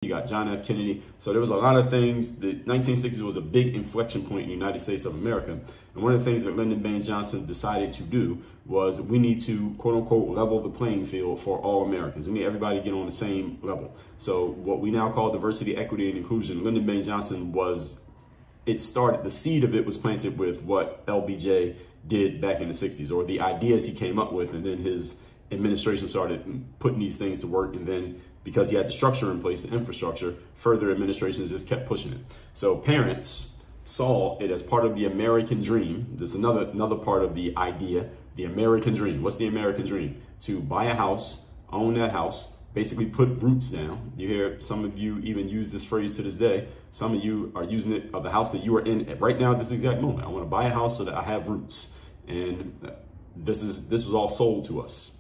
You got John F. Kennedy. So there was a lot of things. The 1960s was a big inflection point in the United States of America. And one of the things that Lyndon Baines Johnson decided to do was we need to, quote unquote, level the playing field for all Americans. We need everybody to get on the same level. So what we now call diversity, equity, and inclusion, Lyndon Baines Johnson the seed of it was planted with what LBJ did back in the 60s, or the ideas he came up with, and then his administration started putting these things to work. And then because he had the structure in place, the infrastructure, further administrations just kept pushing it. So parents saw it as part of the American dream. There's another part of the idea, the American dream. What's the American dream? To buy a house, own that house, basically put roots down. You hear some of you even use this phrase to this day. Some of you are using it of the house that you are in right now at this exact moment. I want to buy a house so that I have roots. And this was all sold to us.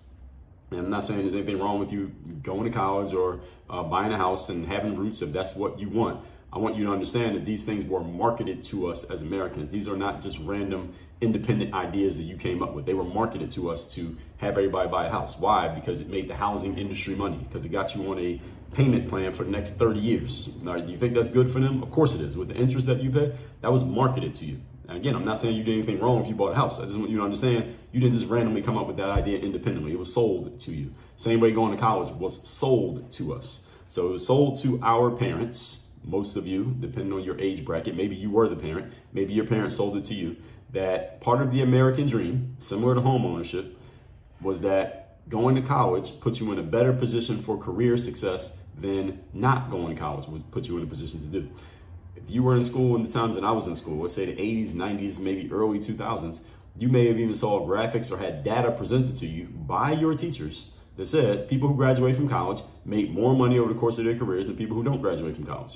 And I'm not saying there's anything wrong with you going to college or buying a house and having roots if that's what you want. I want you to understand that these things were marketed to us as Americans. These are not just random independent ideas that you came up with. They were marketed to us to have everybody buy a house. Why? Because it made the housing industry money, because it got you on a payment plan for the next 30 years. Now, do you think that's good for them? Of course it is. With the interest that you pay, that was marketed to you. And again, I'm not saying you did anything wrong if you bought a house. I just want you to understand you didn't just randomly come up with that idea independently. It was sold to you. Same way going to college was sold to us. So it was sold to our parents, most of you, depending on your age bracket. Maybe you were the parent. Maybe your parents sold it to you. That part of the American dream, similar to home ownership, was that going to college puts you in a better position for career success than not going to college would put you in a position to do. If you were in school in the times that I was in school, let's say the 80s, 90s, maybe early 2000s, you may have even saw graphics or had data presented to you by your teachers that said people who graduate from college make more money over the course of their careers than people who don't graduate from college.